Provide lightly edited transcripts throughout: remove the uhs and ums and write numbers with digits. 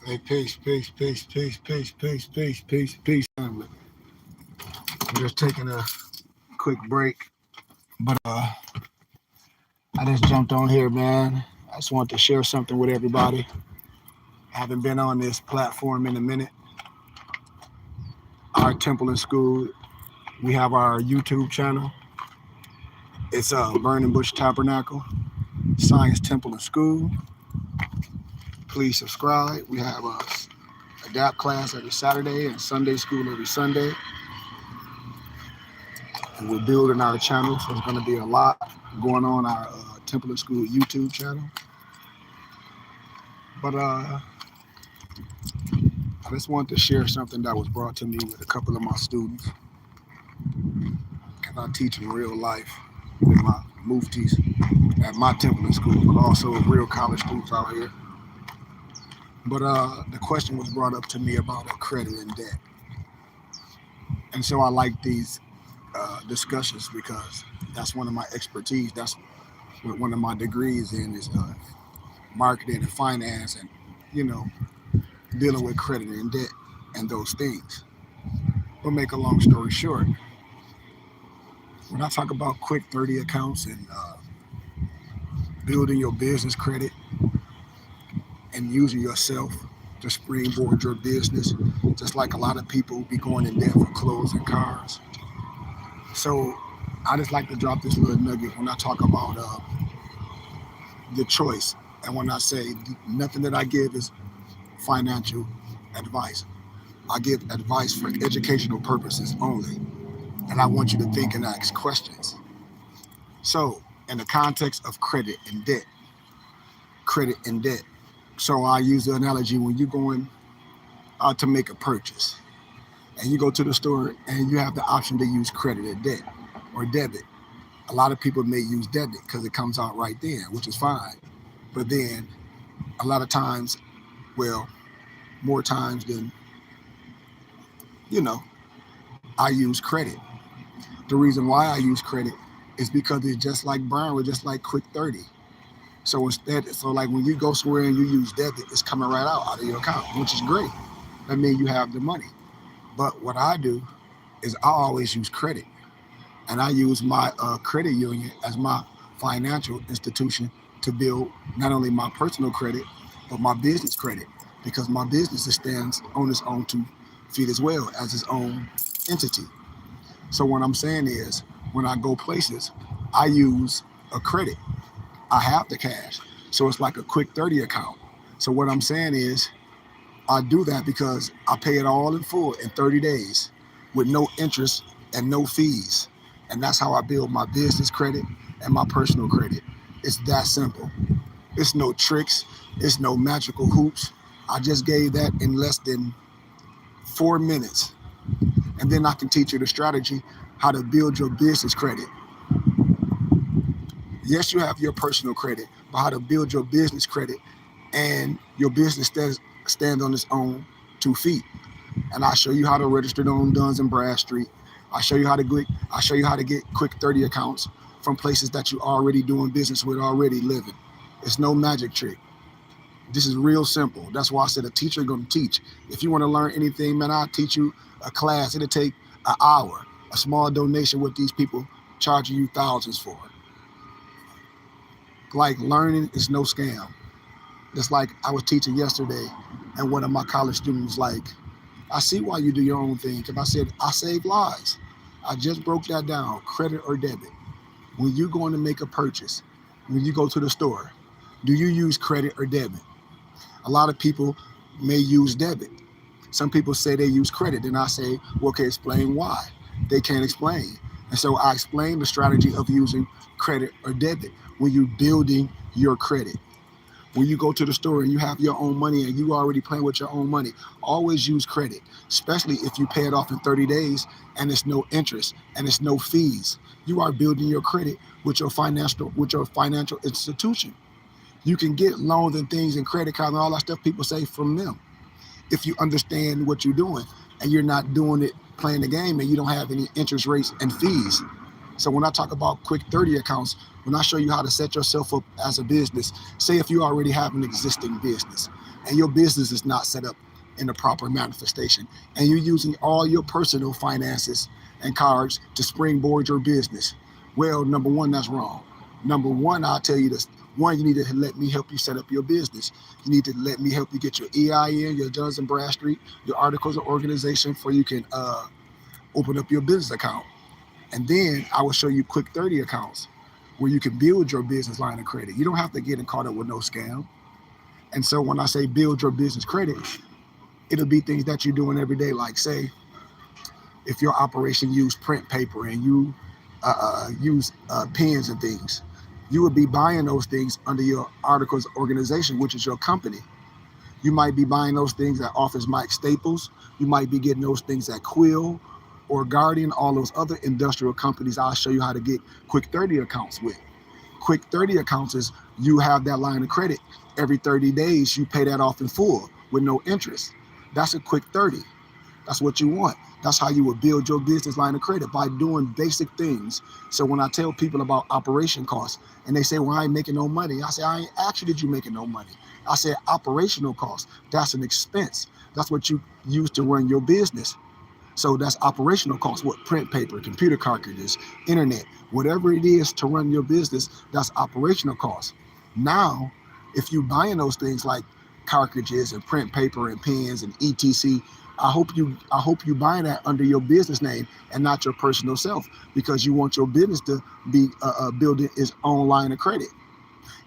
Hey, peace. I'm just taking a quick break, but I just jumped on here, man. I just want to share something with everybody. I haven't been on this platform in a minute. Our temple and school, we have our YouTube channel. It's Burning Bush Tabernacle, Science Temple and School. Please subscribe. We have a adapt class every Saturday and Sunday school every Sunday. And we're building our channel, so there's going to be a lot going on our Temple and School YouTube channel. But I just wanted to share something that was brought to me with a couple of my students. Because I teach in real life with my muftis at my Temple and School, but also real college students out here. But the question was brought up to me about credit and debt. And so I like these discussions because that's one of my expertise. That's what one of my degrees in is marketing and finance and, dealing with credit and debt and those things. But make a long story short, when I talk about quick 30 accounts and building your business credit and using yourself to springboard your business, just like a lot of people be going in debt for clothes and cars. So I just like to drop this little nugget when I talk about the choice. And when I say nothing that I give is financial advice, I give advice for educational purposes only. And I want you to think and ask questions. So in the context of credit and debt, so I use the analogy when you're going out to make a purchase and you go to the store and you have the option to use credit or debt or debit. A lot of people may use debit because it comes out right then, which is fine. But then a lot of times, well, more times than, I use credit. The reason why I use credit is because it's just like Brown, it's just like Quick 30. So like when you go somewhere and you use debit, it's coming right out of your account, which is great. That means you have the money. But what I do is I always use credit. And I use my credit union as my financial institution to build not only my personal credit, but my business credit, because my business stands on its own 2 feet as well as its own entity. So what I'm saying is, when I go places, I use a credit. I have the cash. So it's like a quick 30 account. So what I'm saying is, I do that because I pay it all in full in 30 days with no interest and no fees. And that's how I build my business credit and my personal credit. It's that simple. It's no tricks. It's no magical hoops. I just gave that in less than 4 minutes. And then I can teach you the strategy how to build your business credit. Yes, you have your personal credit, but how to build your business credit and your business stands on its own 2 feet. And I'll show you how to register it on Duns and Bradstreet. I'll show you how to get quick 30 accounts from places that you already doing business with, already living. It's no magic trick. This is real simple. That's why I said a teacher gonna teach. If you want to learn anything, man, I'll teach you a class. It'll take an hour. A small donation with these people charging you thousands for it. Like learning is no scam. Just like I was teaching yesterday, and one of my college students like, I see why you do your own thing. Because I said, I save lives. I just broke that down, credit or debit. When you're going to make a purchase, when you go to the store, do you use credit or debit? A lot of people may use debit. Some people say they use credit. Then I say, well, okay, explain why. They can't explain. And so I explain the strategy of using credit or debit when you're building your credit. When you go to the store and you have your own money and you already playing with your own money, always use credit, especially if you pay it off in 30 days and it's no interest and it's no fees. You are building your credit with your financial institution. You can get loans and things and credit cards and all that stuff people say from them if you understand what you're doing and you're not doing it playing the game and you don't have any interest rates and fees. So when I talk about quick 30 accounts, When I show you how to set yourself up as a business, say if you already have an existing business and your business is not set up in the proper manifestation and you're using all your personal finances and cards to springboard your business, well, number one, that's wrong. Number one, I'll tell you this. One, you need to let me help you set up your business. You need to let me help you get your EIN, your Duns and Bradstreet, your articles of organization, for you can open up your business account. And then I will show you quick 30 accounts where you can build your business line of credit. You don't have to get caught up with no scam. And so when I say build your business credit, it'll be things that you're doing every day. Like say, if your operation use print paper and you use pens and things, you would be buying those things under your articles organization, which is your company. You might be buying those things at Office Mike Staples. You might be getting those things at Quill or Guardian, all those other industrial companies I'll show you how to get quick 30 accounts with. Quick 30 accounts is you have that line of credit. Every 30 days, you pay that off in full with no interest. That's a quick 30. That's what you want. That's how you would build your business line of credit, by doing basic things. So when I tell people about operation costs and they say, well, I ain't making no money, I say, I ain't actually did you making no money. I said operational costs. That's an expense. That's what you use to run your business. So that's operational costs. What? Print paper, computer cartridges, internet, whatever it is to run your business, that's operational costs. Now, if you buying those things like cartridges and print paper and pens and etc., I hope you buying that under your business name and not your personal self, because you want your business to be building its own line of credit.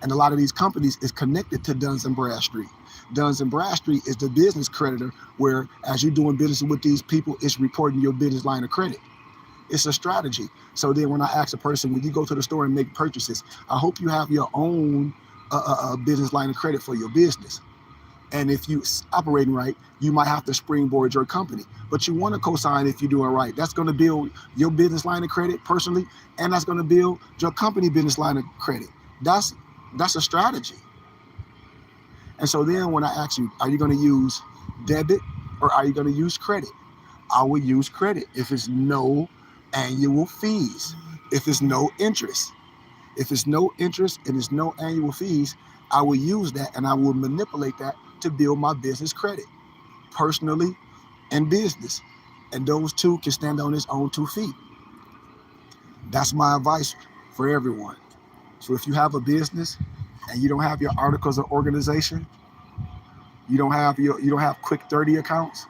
And a lot of these companies is connected to Duns and Bradstreet. Duns and Bradstreet is the business creditor, where as you're doing business with these people, it's reporting your business line of credit. It's a strategy. So then when I ask a person, when you go to the store and make purchases, I hope you have your own business line of credit for your business. And if you operating right, you might have to springboard your company. But you want to co-sign if you're doing right. That's going to build your business line of credit personally, and that's going to build your company business line of credit. That's a strategy. And so then when I ask you, are you going to use debit or are you going to use credit? I will use credit if it's no annual fees, if it's no interest. If it's no interest and it's no annual fees, I will use that and I will manipulate that to build my business credit, personally and business. And those two can stand on its own 2 feet. That's my advice for everyone. So if you have a business and you don't have your articles of organization, you don't have quick 30 accounts,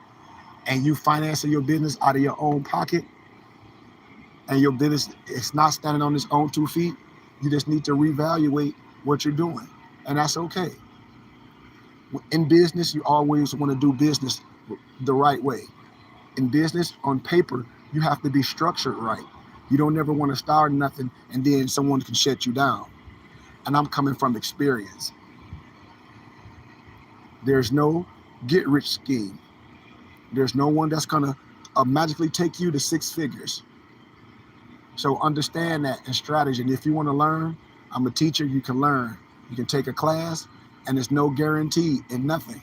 and you financing your business out of your own pocket, and your business is not standing on its own 2 feet, you just need to reevaluate what you're doing. And that's okay. In business, you always want to do business the right way. In business, on paper, you have to be structured right. You don't ever want to start nothing and then someone can shut you down. And I'm coming from experience. There's no get-rich scheme. There's no one that's going to magically take you to 6 figures. So understand that in strategy. And if you want to learn, I'm a teacher, you can learn. You can take a class, and there's no guarantee in nothing.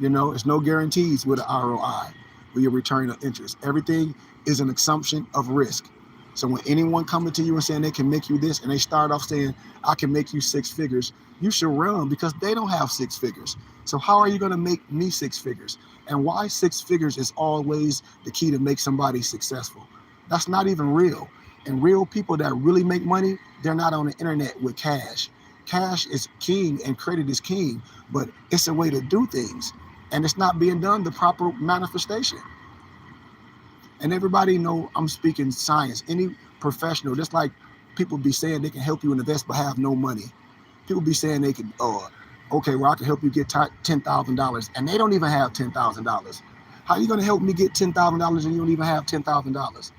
There's no guarantees with an ROI, with your return of interest. Everything is an assumption of risk. So when anyone coming to you and saying they can make you this, and they start off saying, I can make you 6 figures, you should run, because they don't have 6 figures. So how are you going to make me 6 figures? And why 6 figures is always the key to make somebody successful. That's not even real. And real people that really make money, they're not on the internet with cash. Cash is king and credit is king, but it's a way to do things. And it's not being done the proper manifestation. And everybody know I'm speaking science. Any professional, just like people be saying they can help you invest but have no money. People be saying they can, okay, well, I can help you get $10,000, and they don't even have $10,000. How are you going to help me get $10,000 and you don't even have $10,000?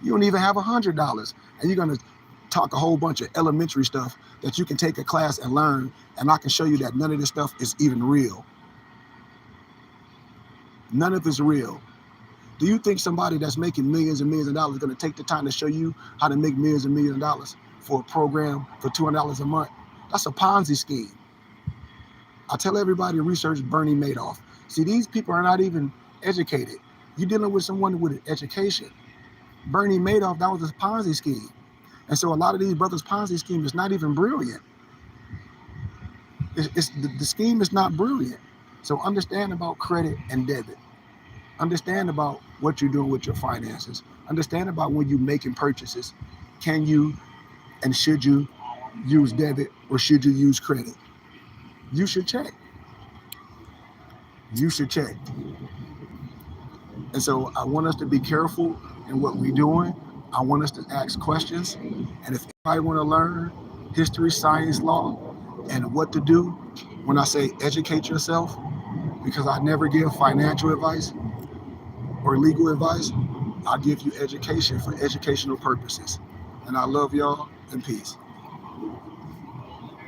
You don't even have $100, and you're going to talk a whole bunch of elementary stuff that you can take a class and learn, and I can show you that none of this stuff is even real. None of it's real. Do you think somebody that's making millions and millions of dollars is going to take the time to show you how to make millions and millions of dollars for a program for $200 a month? That's a Ponzi scheme. I tell everybody to research Bernie Madoff. See, these people are not even educated. You're dealing with someone with an education. Bernie Madoff, that was a Ponzi scheme. And so a lot of these brothers' Ponzi scheme is not even brilliant. The scheme is not brilliant. So understand about credit and debit. Understand about what you're doing with your finances. Understand about when you're making purchases. Can you and should you use debit or should you use credit? You should check. You should check. And so I want us to be careful in what we're doing. I want us to ask questions. And if anybody want to learn history, science, law, and what to do, when I say educate yourself, because I never give financial advice or legal advice, I give you education for educational purposes. And I love y'all, and peace.